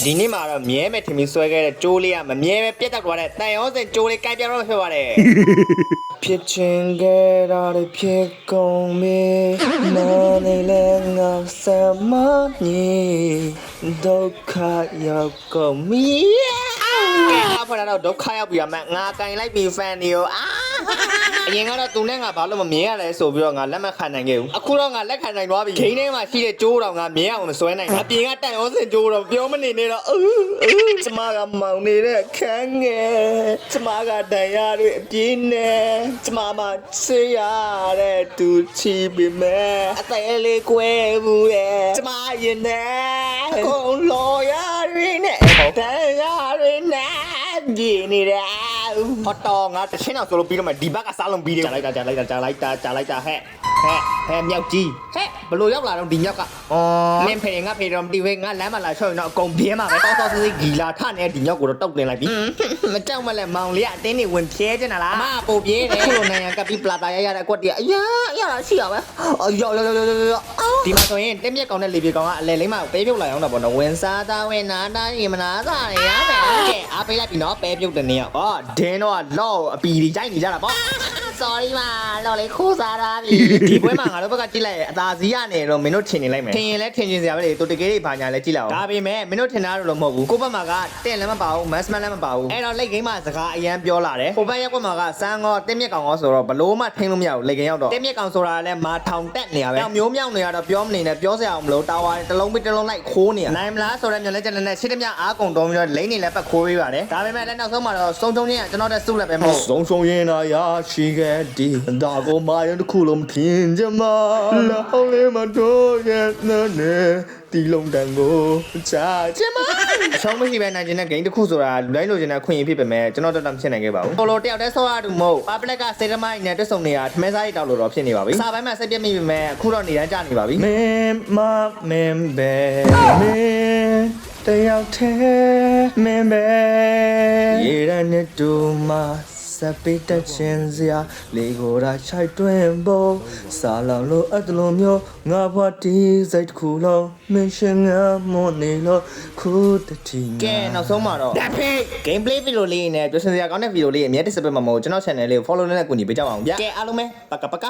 ဒီနေ့မှာတော့မြဲမဲ့ထင်ပြီးဆွဲခဲ့တဲ့ကြိုးလေးကမမြဲပဲပြတ်တက်သွားတဲ့တန်ရောစင်ကြိုးလေးကိုင်ပြတော့ဖြစ်ပါတယ်ဖြစ်ချင်ခဲ့တာတွေဖြစ်ကုန်ပြီနာနေလဲငါစမနီဒုက္ခရောက်ကုန်ပြီအဖေကတော့ဒုက္ခရောက်ပြီအမငါကင်လိုက်ပြီဖန်တွေကိုအရင်ကတော့သူနဲ့ငါဘာလို့မမြင်ရလဲဆိုပြီးတော့ငါလက်မခံနိုင်ခဲ့ဘူးအခုတော့ငါလက်ခံနိုင်သွားပြီဂိမ်းထဲမှာရှိတဲ့ကြိုးတော်ငါမြင်အောင်မစွဲနိုင်ဘူးအပြင်ကတန်ရောစင်ကြိုးတော်ပြောမနေနဲ့တော့ကျမကမောင်နေတဲ့ခန်းငယ်ကျမကတန်ရတွေအပြင်းနဲ့ကျမမှဆေးရတဲ့သူချီပြီမဲ့အသေးလေးကွဲဘူးရဲ့ကျမရင်နဲ့ကုန်လော်ရတွေနဲ့တန်ရတွေနဲ့ဒီနေတာဟောတော်ငါတချင်းအောင်ဆိုလို့ပြီးတော့မှဒီဘက်ကစားလုံးပြီးတယ်ကြာလိုက်တာဟဲ့မြောက်ကြီးဟဲ့ဘလို့ရောက်လာတော့ဒီမြောက်ကမင်းဖေငါဖေတော့မတီဝဲငါလမ်းမှာလာချော့ရင်တော့အကုန်ပြင်းမှာပဲတောက်စစ်ဂီလာထနဲ့ဒီမြောက်ကိုတော့တုတ်တင်လိုက်ပြီမကြောက်မလဲမောင်လေးအတင်းနေဝင်ဖြဲကျင်တာလားအမပို့ပြေးတယ်ခုလိုနိုင်ငံကပ်ပြီးပလာတာရရတဲ့အကွက်တည်းအရာရှိရပဲရောက်ဒီမှာဆိုရင်တက်မြက်ကောင်နဲ့လေပြေကောင်ကအလဲလိမ့်မှာပဲပြုတ်လာအောင်တော့ပေါ့နော်ဝင်စားသားဝင်နာတာရင်မနာစားရရတယ်ကဲအားပေးလိုက်ပြီနော်ပဲပြုတ်တဲ့နေရောက်ဒင်းတော့လော့အပီကြီးကြိုက်နေကြတာပေါ့ sorry ပါလော်လေးခိုးစားတာပြီဒီပွဲမှာငါတို့ဘက်ကကြည့်လိုက်အသာစီးရနေတော့မင်းတို့ထင်နေလိုက်မယ်ထင်ရင်လည်းထင်ချင်စရာပဲလေတူတကယ်လေးဘာညာလဲကြည့်လိုက်အောင်ဒါပေမဲ့မင်းတို့ထင်တာတော့မဟုတ်ဘူးကိုဘက်မှာကတဲ့လည်းမပါဘူးမတ်စမန်လည်းမပါဘူးအဲ့တော့လိတ်ဂိမ်းမှာစကားအရန်ပြောလာတယ်ဟိုဘက်ရက်ကွက်မှာကစမ်းကောတင်းမြက်ကောင်ကောဆိုတော့ဘလို့မှထိန်လို့မရဘူးလိတ်ဂိမ်းရောက်တော့တင်းမြက်ကောင်ဆိုတာလည်းမာထောင်တက်နေရပဲမျိုးမြောက်နေရတော့ပြောမနေနဲ့ပြောစရာအောင်မလို့တာဝါတစ်လုံးပြီးတစ်လုံးလိုက်ခိုးနေရနိုင်မလားဆိုတော့မျက်လက်ချက်နဲ့ရှစ်တမြအားကုန်တော်ပြီးတော့လိမ့်နေလည်းပတ်ခိုးပေးပါတယ်ဒါပေမဲ့လည်းနောက်ဆုံးမှာတော့စုံစုံချင်းကကျွန်တော်တက်စုလည်းပဲမဟုတ်စုံစုံရင်သာရရှိခဲ့ဒီဒါကိုမာရင်တစ်ခုလုံးမထင်ကြမှာလောင်းလေးမတို့ရဲ့နဲ့တီလုံးတန်ကိုချာချင်မအဆုံးမရှိပဲနိုင်ကျင်တဲ့ game တစ်ခုဆိုတာလူတိုင်းလိုချင်တဲ့ခွင့်ရဖြစ်ပေမဲ့ကျွန်တော်တော့မဖြစ်နိုင်ခဲ့ပါဘူးပိုလိုတယောက်တည်းဆောရတူမဟုတ် public ကစေတမိုင်းနဲ့တွတ်ဆုံနေတာထမဲစားရီတောက်လို့တော့ဖြစ်နေပါပြီစာပိုင်းမှာစိတ်ပြည့်မိပေမဲ့အခုတော့နေတန်းကြနေပါပြီမင်းမပဲမင်းတယောက်တည်းမင်းပဲရေရတဲ့တူမစပိတချင်းစရာလေကိုရာချိုက်တွင်ဖို့စာလောင်လို့အတလုံးမျိုးငါဘွားတီးစိတ်တစ်ခုလုံးမင်းရှင်ငါမွန်နေလို့ခုတတိကဲနောက်ဆုံးမှာတော့ gameplay video လေးနဲ့ကြွစင်စရာကောင်းတဲ့ video လေးအမြဲတစေပဲမှာမဟုတ်ကျွန်တော် channel လေးကို follow နဲ့ကူညီပေးကြပါအောင်ဗျာကဲအားလုံးပဲပက